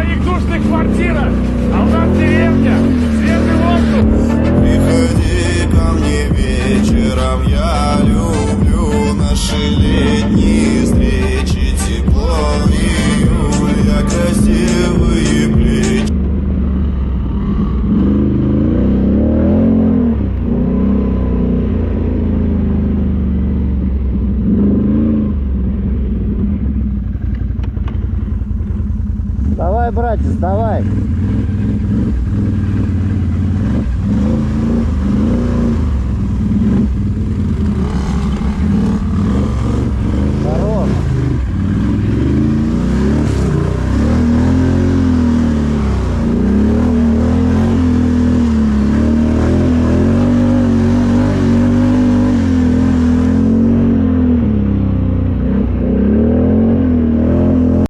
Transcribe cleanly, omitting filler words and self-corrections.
своих душных квартирах, а у нас деревня, свежий воздух. Приходи ко мне вечером, я люблю наши летние встречи, тепло июля, красивые плечи. Давай, братец, давай.